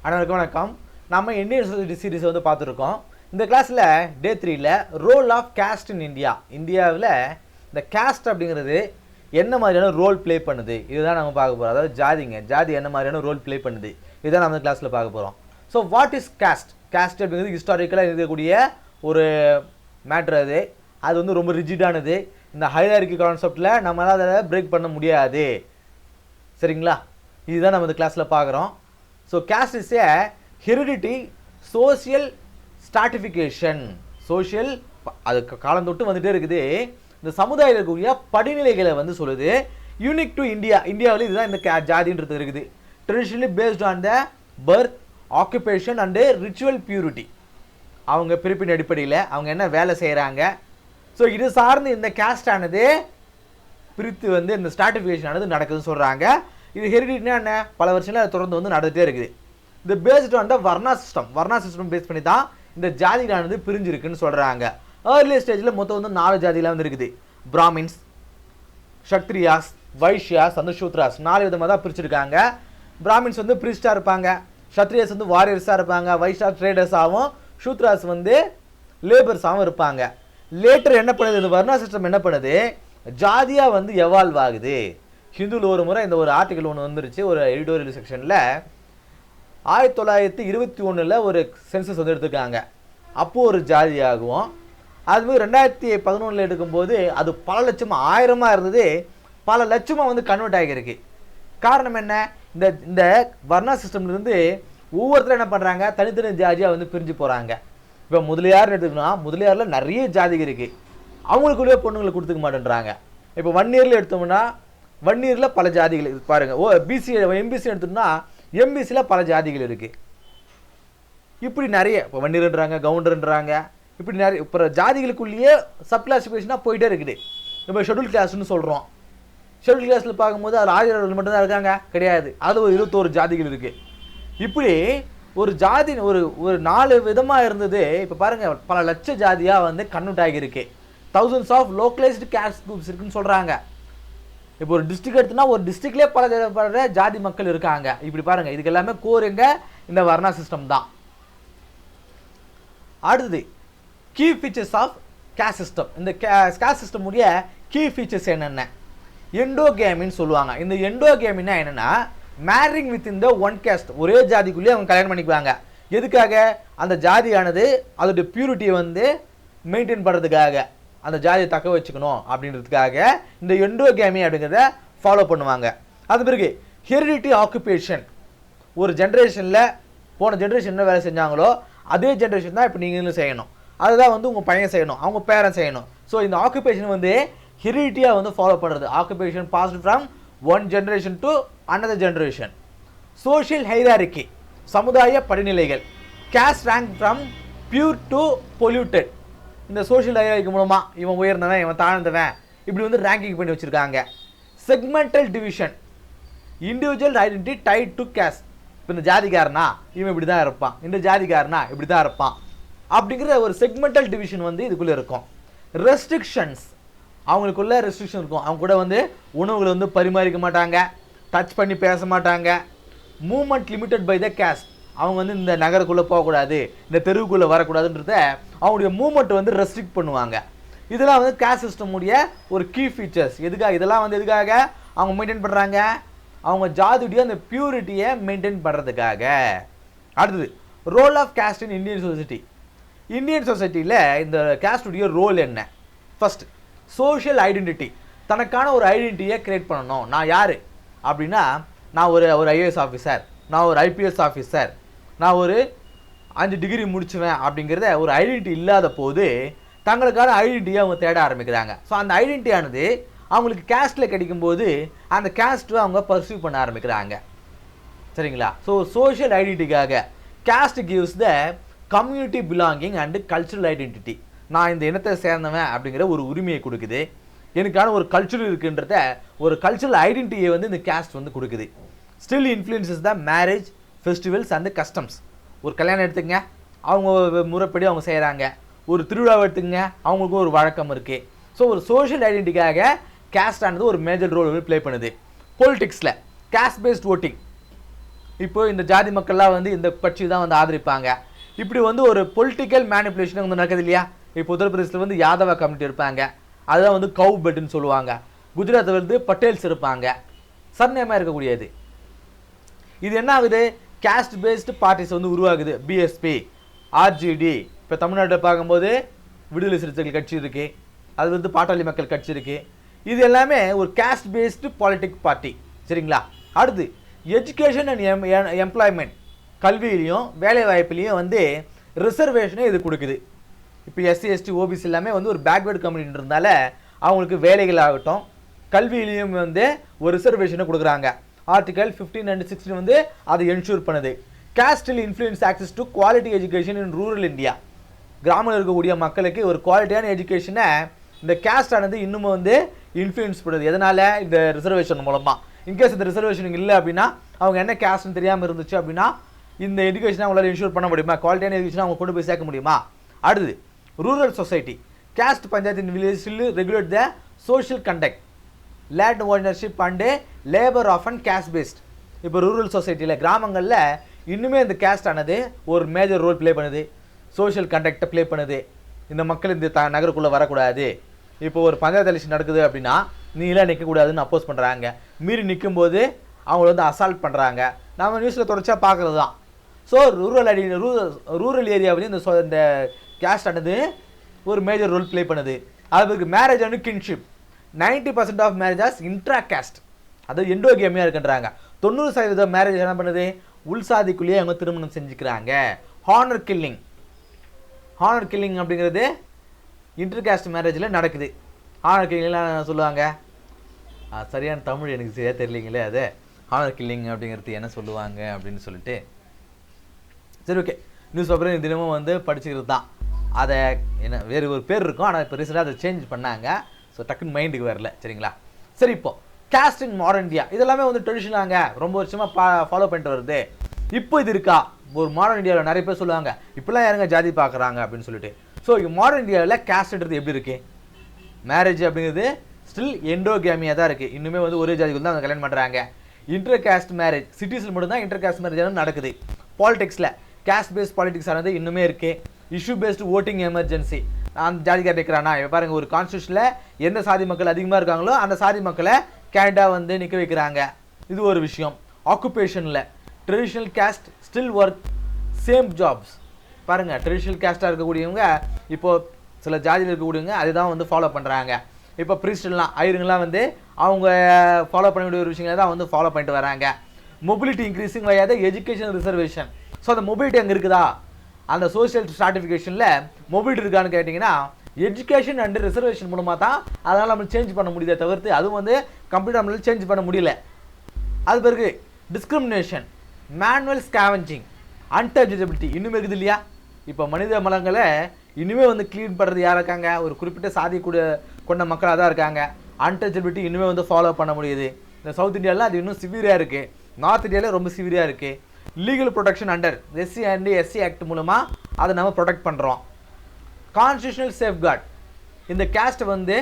அனைவருக்கும் வணக்கம். நம்ம இந்தியன் சொசைட்டி சீரிஸ் வந்து பார்த்துருக்கோம். இந்த கிளாஸில் டே 3ல் role of caste in India, இந்தியாவில் இந்த கேஸ்ட் அப்படிங்கிறது என்ன மாதிரியான ரோல் ப்ளே பண்ணுது இதுதான் நம்ம பார்க்க போகிறோம். அதாவது ஜாதி என்ன மாதிரியான ரோல் ப்ளே பண்ணுது இதுதான் நம்ம கிளாஸில் பார்க்க போகிறோம். So what is caste? Caste அப்படிங்கிறது ஹிஸ்டாரிக்கலாக இருக்கக்கூடிய ஒரு மேட்ரு. அது வந்து ரொம்ப ரிஜிடானது. இந்த ஹைரார்கி கான்செப்டில் நம்மளால் அதை பிரேக் பண்ண முடியாது. சரிங்களா? இதுதான் நம்ம இந்த கிளாஸில் பார்க்குறோம். So caste is a heredity social stratification. Social அது காலம் தொட்டு வந்துகிட்டே இருக்குது. இந்த சமுதாயத்தில் இருக்கக்கூடிய படிநிலைகளை வந்து சொல்லுது. யூனிக் டு இந்தியா, இந்தியாவில் இதுதான் இந்த ஜாதின்றது இருக்குது. Traditionally paste on the birth, occupation and ritual purity. அவங்க பிறப்பின் அடிப்படையில் அவங்க என்ன வேலை செய்கிறாங்க. ஸோ இது சார்ந்து இந்த கேஸ்ட் ஆனது பிரித்து வந்து இந்த ஸ்ட்ராட்டிஃபிகேஷன் ஆனது நடக்குதுன்னு சொல்கிறாங்க. இது ஹெரிடிட்டினா என்ன, பல வருஷங்கள் தொடர்ந்து வந்து நடந்துகிட்டே இருக்குது. இந்த based on the varna system base பண்ணி தான் இந்த ஜாதிகளானது பிரிஞ்சிருக்குன்னு சொல்கிறாங்க. ஏர்லி ஸ்டேஜில் மொத்தம் வந்து 4 ஜாதிலாம் வந்து இருக்குது. பிராமின்ஸ், க்ஷத்ரியாஸ், வைஷ்யாஸ் அந்த சூத்ராஸ் 4 விதமாக தான் பிரிச்சிருக்காங்க. பிராமின்ஸ் வந்து பிரிஸ்டாக இருப்பாங்க, க்ஷத்ரியாஸ் வந்து வாரியர்ஸாக இருப்பாங்க, வைஷ்யாஸ் ட்ரேடர்ஸாகவும், சூத்ராஸ் வந்து லேபர்ஸாகவும் இருப்பாங்க. லேட்டர் என்ன பண்ணுது, இந்த வர்ணா சிஸ்டம் என்ன பண்ணுது, ஜாதியாக வந்து எவால்வ் ஆகுது. ஹிந்துவில் ஒரு முறை இந்த ஒரு ஆர்டிக்கல் ஒன்று வந்துருச்சு, ஒரு எடிட்டோரியல் செக்ஷனில் 1921 ஒரு சென்சஸ் வந்து எடுத்துருக்காங்க. அப்போது ஒரு ஜாதி ஆகும். அதுமாதிரி 2011 எடுக்கும்போது அது பல லட்சம், 1000 இருந்தது, பல லட்சமாக வந்து கன்வெர்ட் ஆகியிருக்கு. காரணம் என்ன, இந்த வர்ணா சிஸ்டம்லேருந்து ஒவ்வொருத்தரும் என்ன பண்ணுறாங்க, தனித்தனி ஜாதியாக வந்து பிரிஞ்சு போகிறாங்க. இப்போ முதலியார்னு எடுத்துக்கணும்னா முதலியாரில் நிறைய ஜாதிகள் இருக்குது. அவங்களுக்குள்ளேயே பொண்ணுங்களை கொடுத்துக்க மாட்டேன்றாங்க. இப்போ வன்னியரில் எடுத்தோம்னா வன்னியரில் பல ஜாதிகள் பாருங்கள். எம்பிசி எடுத்தோம்னா எம்பிசியில் பல ஜாதிகள் இருக்குது. இப்படி நிறைய இப்போ வன்னியர்ன்றாங்க, கவுண்டர்ன்றாங்க, இப்படி நிறைய இப்போ ஜாதிகளுக்குள்ளேயே சப் கிளாசிஃபிகேஷனாக போயிட்டே இருக்குது. இப்போ ஷெட்யூல் கிளாஸ்ன்னு சொல்கிறோம். ஷெட்யூல் கிளாஸில் பார்க்கும்போது அது ஆரியர்கள் மட்டும்தான் இருக்காங்க கிடையாது, அது ஒரு 21 ஜாதிகள் இருக்குது. இப்படி ஒரு ஜாதி ஒரு 4 விதமாக இருந்தது. இப்போ பாருங்கள், பல லட்ச ஜாதியாக வந்து கன்வெர்ட் ஆகியிருக்கு. thousands of localised caste groups இருக்குன்னு சொல்கிறாங்க. இப்போ ஒரு டிஸ்ட்ரிக்ட் எடுத்துனா ஒரு டிஸ்ட்ரிக்ட்லேயே பல ஜாதி மக்கள் இருக்காங்க. இப்படி பாருங்கள், இதுக்கு எல்லாமே கோர் எங்க, இந்த வர்ணா சிஸ்டம் தான். அடுத்தது key features of caste system. இந்த கேஸ்ட் சிஸ்டம் உடைய கீ ஃபீச்சர்ஸ் என்னென்ன, எண்டோகேமின்னு சொல்லுவாங்க. இந்த எண்டோகேமின்னா என்னென்னா, மேரிங் வித் இந்த ஒன் கேஸ்ட், ஒரே ஜாதிக்குள்ளேயே அவங்க கல்யாணம் பண்ணிக்குவாங்க. எதுக்காக, அந்த ஜாதியானது அதோடைய பியூரிட்டியை வந்து மெயின்டைன் பண்ணுறதுக்காக, அந்த ஜாதியை தக்க வச்சுக்கணும் அப்படின்றதுக்காக இந்த எண்டோகேமி அப்படிங்கிறத ஃபாலோ பண்ணுவாங்க. அது பிறகு ஹெரிடிட்டி ஆக்குபேஷன். ஒரு ஜென்ரேஷனில் போன ஜென்ரேஷன் என்ன வேலை செஞ்சாங்களோ அதே ஜென்ரேஷன் தான் இப்போ நீங்களும் செய்யணும். அதுதான் வந்து உங்கள் பையன் செய்யணும், அவங்க பேரன் செய்யணும். ஸோ இந்த ஆக்குபேஷன் வந்து ஹெரிடிட்டியாக வந்து ஃபாலோ பண்ணுறது. Occupation passed from one generation to another generation. Social hierarchy, சமுதாய படிநிலைகள். Caste rank from pure to polluted. இந்த சோஷியல் ஹைரார்கி மூலமாக இவன் உயர்ந்தவன், இவன் தாழ்ந்தவன், இப்படி வந்து ரேங்கிங் பண்ணி வச்சுருக்காங்க. Segmental division, individual identity tied to caste. இப்போ இந்த ஜாதிக்காரனா இவன் இப்படி தான் இருப்பான், இந்த ஜாதிக்காரனா இப்படி தான் இருப்பான் அப்படிங்கிற ஒரு செக்மெண்டல் டிவிஷன் வந்து இதுக்குள்ளே இருக்கும். ரெஸ்ட்ரிக்ஷன்ஸ், அவங்களுக்குள்ள ரெஸ்ட்ரிக்ஷன் இருக்கும். அவங்க கூட வந்து உணவுகளை வந்து பரிமாறிக்க மாட்டாங்க, டச் பண்ணி பேச மாட்டாங்க. Movement limited by the caste, அவங்க வந்து இந்த நகருக்குள்ளே போகக்கூடாது, இந்த தெருவுக்குள்ளே வரக்கூடாதுன்றத அவங்களுடைய மூமெண்ட் வந்து ரெஸ்ட்ரிக்ட் பண்ணுவாங்க. இதெல்லாம் வந்து கேஸ்ட் சிஸ்டம் உடைய ஒரு கீ ஃபீச்சர்ஸ். இதெல்லாம் வந்து எதுக்காக அவங்க மெயின்டைன் பண்ணுறாங்க, அவங்க ஜாதியுடைய அந்த பியூரிட்டியை மெயின்டைன் பண்ணுறதுக்காக. அடுத்தது role of caste in Indian society. Indian சொசைட்டியில் இந்த கேஸ்டுடைய ரோல் என்ன? First, social identity. தனக்கான ஒரு ஐடென்டிட்டியை கிரியேட் பண்ணணும். நான் யார் அப்படின்னா, நான் ஒரு ஐஏஎஸ் ஆஃபீஸர், நான் ஒரு ஐபிஎஸ் ஆஃபீஸர், நான் ஒரு 5 டிகிரி முடிச்சுவேன் அப்படிங்கிறத ஒரு ஐடென்டிட்டி இல்லாத போது தங்களுக்கான ஐடென்டிட்டியை அவங்க தேட ஆரம்பிக்கிறாங்க. ஸோ அந்த ஐடென்டிட்டியானது அவங்களுக்கு கேஸ்ட்டில் கிடைக்கும்போது அந்த கேஸ்ட்டை அவங்க பர்சீவ் பண்ண ஆரம்பிக்கிறாங்க. சரிங்களா? ஸோ சோஷியல் ஐடென்டிட்டிக்காக caste gives the community belonging and cultural identity. நான் இந்த இனத்தை சேர்ந்தவன் அப்படிங்கிற ஒரு உரிமையை கொடுக்குது. எனக்கான ஒரு கல்ச்சுரல் இருக்குன்றத, ஒரு கல்ச்சுரல் ஐடென்டிட்டியை வந்து இந்த கேஸ்ட் வந்து கொடுக்குது. Still influences the marriage, festivals and customs. ஒரு கல்யாணம் எடுத்துங்க, அவங்க முறைப்படி அவங்க செய்கிறாங்க. ஒரு திருவிழாவை எடுத்துங்க, அவங்களுக்கும் ஒரு வழக்கம் இருக்குது. ஸோ ஒரு சோஷியல் ஐடென்டிட்டிக்காக கேஸ்ட் ஆனது ஒரு மேஜர் ரோல் ப்ளே பண்ணுது. பொலிட்டிக்ஸில் கேஸ்ட் பேஸ்ட் ஓட்டிங், இப்போ இந்த ஜாதி மக்கள்லாம் வந்து இந்த கட்சி தான் வந்து ஆதரிப்பாங்க. இப்படி வந்து ஒரு பொலிட்டிக்கல் மேனிப்புலேஷன் வந்து நடக்குது இல்லையா? இப்போ உத்தரப்பிரதேசத்தில் வந்து யாதவ கம்யூனிட்டி இருப்பாங்க, அதுதான் வந்து கவு பெட்னு சொல்லுவாங்க. குஜராத்தில் வந்து பட்டேல்ஸ் இருப்பாங்க, சர்நேமாக இருக்கக்கூடியது. இது என்ன ஆகுது? கேஸ்ட் பேஸ்டு பார்ட்டிஸ் வந்து உருவாகுது. BSP, RJD. இப்போ தமிழ்நாட்டில் பார்க்கும்போது விடுதலை சிறுத்தைகள் கட்சி இருக்குது, அது வந்து பாட்டாளி மக்கள் கட்சி இருக்குது. இது எல்லாமே ஒரு கேஸ்ட் பேஸ்டு பாலிட்டிக் பார்ட்டி. சரிங்களா? அடுத்து எஜுகேஷன் அண்ட் எம்ப்ளாய்மெண்ட், கல்வியிலையும் வேலை வாய்ப்புலையும் வந்து ரிசர்வேஷனை இது கொடுக்குது. இப்போ எஸ்சி எஸ்டி ஓபிசி எல்லாமே வந்து ஒரு பேக்வேர்டு கம்யூனிட்டி இருந்தால அவங்களுக்கு வேலைகள் ஆகட்டும் கல்வியிலையும் வந்து ஒரு ரிசர்வேஷனை கொடுக்குறாங்க. ஆர்டிகல் 15 and 16 வந்து அதை என்ஷூர் பண்ணுது. Castle influence access to quality education in rural India. கிராமத்தில் இருக்கக்கூடிய மக்களுக்கு ஒரு குவாலிட்டியான எஜுகேஷனை இந்த கேஸ்ட் ஆனது இன்னும் வந்து இன்ஃப்ளூயன்ஸ் பண்ணுது. எதனால்? இந்த ரிசர்வேஷன் மூலமாக. இன்கேஸ் இந்த ரிசர்வேஷன் இல்லை அப்படின்னா, அவங்க என்ன கேஸ்ட்னு தெரியாமல் இருந்துச்சு அப்படின்னா, இந்த எஜுகேஷனை அவங்களால இன்ஷூர் பண்ண முடியுமா? குவாலிட்டியான எஜுகேஷனை அவங்க கொண்டு போய் சேர்க்க முடியுமா? அடுத்து rural society. Caste panchayat in village still regulate the social conduct, land ownership and labour of and caste based. இப்போ ரூரல் சொசைட்டியில் கிராமங்களில் இன்னுமே இந்த கேஸ்ட் ஆனது ஒரு மேஜர் ரோல் ப்ளே பண்ணுது, சோஷியல் கண்டக்டை ப்ளே பண்ணுது. இந்த மக்கள் இந்த நகருக்குள்ளே வரக்கூடாது. இப்போ ஒரு பஞ்சாயத்து எலெக்ஷன் நடக்குது அப்படின்னா நீலாம் நிற்கக்கூடாதுன்னு அப்போஸ் பண்ணுறாங்க. மீறி நிற்கும்போது அவங்கள வந்து அசால்ட் பண்ணுறாங்க. நம்ம நியூஸில் தொடர்ச்சியாக பார்க்குறது தான். ஸோ ரூரல் ஏரியாவிலையும் இந்த கேஸ்ட் ஆனது ஒரு மேஜர் ரோல் ப்ளே பண்ணுது. அதுக்கு marriage and kinship. 90% of marriages intra caste, அதாவது எண்டோகேமியாக இருக்குன்றாங்க. 90% மேரேஜ் என்ன பண்ணுது? உள்சாதிக்குள்ளேயே அவங்க திருமணம் செஞ்சுக்கிறாங்க. ஹானர் கில்லிங் அப்படிங்கிறது இன்டர் கேஸ்ட் மேரேஜில் நடக்குது. ஹானர் கில்லிங்லாம் சொல்லுவாங்க, சரியான தமிழ் எனக்கு சரியாக தெரியலிங்களே. அது ஹானர் கில்லிங் அப்படிங்கிறது என்ன சொல்லுவாங்க அப்படின்னு சொல்லிட்டு, சரி ஓகே, நியூஸ் பேப்பர் தினமும் வந்து படிச்சுக்கிறது தான். அதை என்ன வேறு ஒரு பேர் இருக்கும், ஆனால் இப்போ ரீசெண்டாக அதை சேஞ்ச் பண்ணாங்க. ஸோ டக்குன்னு மைண்டுக்கு வரல. சரிங்களா? சரி, இப்போ கேஸ்ட் இன் மாடர்ன் இந்தியா இதெல்லாமே வந்து ட்ரெடிஷனாங்க, ரொம்ப வருஷமாக ஃபாலோ பண்ணிட்டு வருது. இப்போ இது இருக்கா? ஒரு மாடர்ன் இந்தியாவில் நிறைய பேர் சொல்லுவாங்க இப்போலாம் யாருங்க ஜாதி பார்க்குறாங்க அப்படின்னு சொல்லிட்டு. ஸோ மாடர்ன் இந்தியாவில் கேஸ்ட்ன்றது எப்படி இருக்குது? மேரேஜ் அப்படிங்கிறது ஸ்டில் எண்டோகேமியாக தான் இருக்குது. இன்னுமே வந்து ஒரே ஜாதிகள் தான் கல்யாணம் பண்ணுறாங்க. இன்டர் கேஸ்ட் மேரேஜ் சிட்டிஸில் மட்டும்தான் இன்டர் கேஸ்ட் மேரேஜ் நடக்குது. பாலிடிக்ஸில் கேஸ்ட் பேஸ்ட் பாலிடிக்ஸ் ஆனது இன்னுமே இருக்குது. Issue based voting emergency. அந்த ஜாதிக்கார் இருக்கிறானா பாருங்க, ஒரு கான்ஸ்டியூஷனில் எந்த சாதி மக்கள் அதிகமாக இருக்காங்களோ அந்த சாதி மக்களை கேண்டா வந்து நிற்க வைக்கிறாங்க. இது ஒரு விஷயம். ஆக்குபேஷனில் traditional caste still work same jobs. பாருங்கள், ட்ரெடிஷ்னல் கேஸ்ட்டாக இருக்கக்கூடியவங்க இப்போது சில ஜாதியில் இருக்கக்கூடியவங்க அதுதான் வந்து ஃபாலோ பண்ணுறாங்க. இப்போ ப்ரீஸ்ட்லாம் ஐயருங்கெல்லாம் வந்து அவங்க ஃபாலோ பண்ணக்கூடிய ஒரு விஷயங்களை தான் வந்து ஃபாலோ பண்ணிட்டு வராங்க. Mobility increasing via the education reservation. So அந்த மொபிலிட்டி அங்கே இருக்குதா? அந்த சோஷியல் ஸ்ட்ராட்டிஃபிகேஷனில் மொபிலிட்டி இருக்கான்னு கேட்டிங்கன்னா எஜுகேஷன் அண்ட் ரிசர்வேஷன் மூலமாக தான் அதனால் நம்ம சேஞ்ச் பண்ண முடியுதே தவிர்த்து அதுவும் வந்து கம்ப்யூட்டர் நம்மளால் சேஞ்ச் பண்ண முடியல. அது பிறகு டிஸ்கிரிமினேஷன், மேனுவல் ஸ்கேவெஞ்சிங், அன்டச்சபிலிட்டி இன்னுமே இருக்குது இல்லையா? இப்போ மனித மலங்களை இன்னுமே வந்து க்ளீன் பண்ணுறது யார் இருக்காங்க? ஒரு குறிப்பிட்ட சாதி கொண்ட மக்களாக தான் இருக்காங்க. அன்டச்சபிலிட்டி இன்னுமே வந்து ஃபாலோ பண்ண முடியுது. இந்த சவுத் இந்தியாவில் அது இன்னும் சிவியராக இருக்குது. நார்த் இந்தியாவில் ரொம்ப சிவியராக இருக்குது. Legal protection under SC and SC act மூலமாக அதை நம்ம ப்ரொடெக்ட் பண்ணுறோம். கான்ஸ்டியூஷனல் சேஃப்கார்ட், இந்த கேஸ்ட்டை வந்து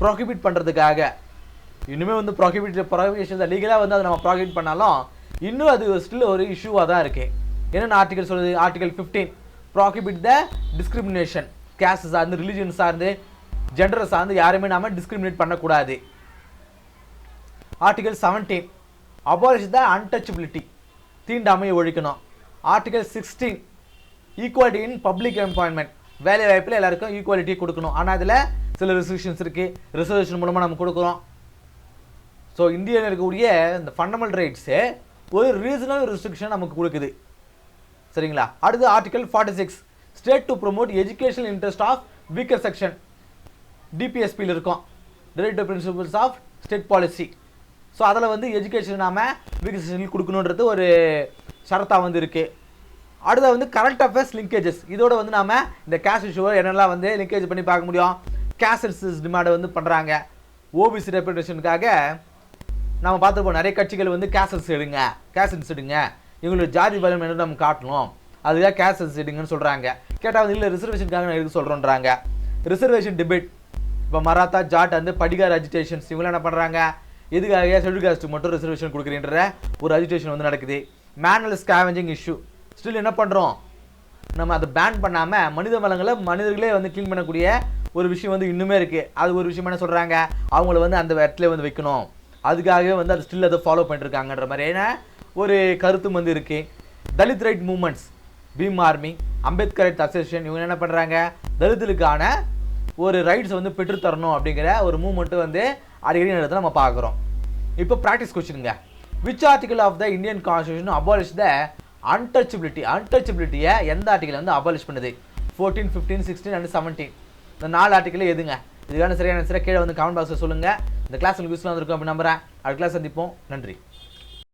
ப்ராஹிபிட் பண்ணுறதுக்காக இன்னுமே வந்து ப்ராஹிபிஷன் லீகலாக வந்து அதை நம்ம ப்ராஹிபிட் பண்ணாலும் இன்னும் அது ஸ்டில் ஒரு இஷ்யூவாக தான் இருக்குது. என்னென்ன ஆர்டிகல் சொல்லுது? ஆர்டிகல் 15 ப்ராஹிபிட் த டிஸ்கிரிமினேஷன். கேஸ்ட் சார்ந்து, ரிலிஜன் சார்ந்து, ஜெண்டரை சார்ந்து யாருமே நாம டிஸ்கிரிமினேட் பண்ணக்கூடாது. ஆர்டிகல் 17 அபாலிஷ் த அன்டச்சபிலிட்டி, தீண்டாமையை ஒழிக்கணும். Article 16 equality in public employment, வேலை வாய்ப்பில் எல்லாருக்கும் ஈக்குவாலிட்டி கொடுக்கணும். ஆனால் அதில் சில ரெஸ்ட்ரிக்ஷன்ஸ் இருக்குது, ரிசர்வேஷன் மூலமாக நம்ம கொடுக்குறோம். ஸோ இந்தியாவில் இருக்கக்கூடிய இந்த ஃபண்டமெண்டல் ரைட்ஸு ஒரு ரீசனல் ரெஸ்ட்ரிக்ஷன் நமக்கு கொடுக்குது. சரிங்களா? அடுத்து article 46 state to promote educational interest of weaker section, டிபிஎஸ்பியில் இருக்கும், directive principles of state policy. So அதில் வந்து எஜுகேஷன் நாம் வீக்கர் செக்ஷனில் கொடுக்கணுன்றது ஒரு ஷரத்தாக வந்து இருக்குது. அடுத்த வந்து கரண்ட் அஃபேர்ஸ் லிங்கேஜஸ், இதோட வந்து நாம் இந்த கேஸ்ட் இஷ்யூவை என்னெல்லாம் வந்து லிங்கேஜ் பண்ணி பார்க்க முடியும்? கேஸ்ட் சென்சஸ் டிமாண்டை வந்து பண்ணுறாங்க. ஓபிசி ரெப்ரசன்டேஷனுக்காக நம்ம பார்த்துருப்போம், நிறைய கட்சிகள் வந்து கேஸ்ட் எடுங்க, கேஸ்ட் எடுங்க, இவங்களோட ஜாதி பலம் என்ன நம்ம காட்டணும், அதுக்காக கேஸ்ட் எடுங்கன்னு சொல்கிறாங்க. கேட்டால் வந்து இல்லை ரிசர்வேஷனுக்காக நான் எதுக்கு சொல்கிறோன்றாங்க. ரிசர்வேஷன் டிபேட், இப்போ மராத்தா ஜாட் வந்து படிகார் அஜிடேஷன்ஸ் இவங்களாம் என்ன பண்ணுறாங்க? எதுக்காக ஷெட்யூல் காஸ்ட்டுக்கு மட்டும் ரிசர்வேஷன் கொடுக்குறேன்ற ஒரு அஜிடேஷன் வந்து நடக்குது. மேனுவல் ஸ்கேவெஞ்சிங் இஷ்யூ ஸ்டில் என்ன பண்ணுறோம், நம்ம அதை பேன் பண்ணாமல் மனித வளங்களை மனிதர்களே வந்து க்ளீன் பண்ணக்கூடிய ஒரு விஷயம் வந்து இன்னுமே இருக்குது. அது ஒரு விஷயம் என்ன சொல்கிறாங்க, அவங்கள வந்து அந்த இடத்துல வந்து வைக்கணும், அதுக்காகவே வந்து அது ஸ்டில் அதை ஃபாலோ பண்ணிட்டுருக்காங்கன்ற மாதிரியான ஒரு கருத்தும் வந்து இருக்குது. Dalit right movements, Bhim army, Ambedkar right association, இவங்க என்ன பண்ணுறாங்க, தலித்துகளுக்கான ஒரு ரைட்ஸ் வந்து பெற்றுத்தரணும் அப்படிங்கிற ஒரு மூமெண்ட்டு வந்து அடிக்கடி நடத்த நம்ம பார்க்குறோம். இப்போ ப்ராக்டிஸ் கொஸ்டினுங்க. Which article of the Indian constitution abolish the அன்டச்சபிலிட்டியை எந்த ஆர்டிகல் வந்து அபாலிஷ் பண்ணுது? 14, 15, 16 and 17. இந்த 4 ஆர்டிகல் எதுங்க? இதுக்கான சரியான கீழே வந்து கமெண்ட் பாக்ஸில் சொல்லுங்கள். இந்த கிளாஸ் உங்களுக்கு யூஸ்ஃபுல்லாக இருக்கும் அப்படின்னு நம்புறேன். அடுத்த கிளாஸ் சந்திப்போம். நன்றி.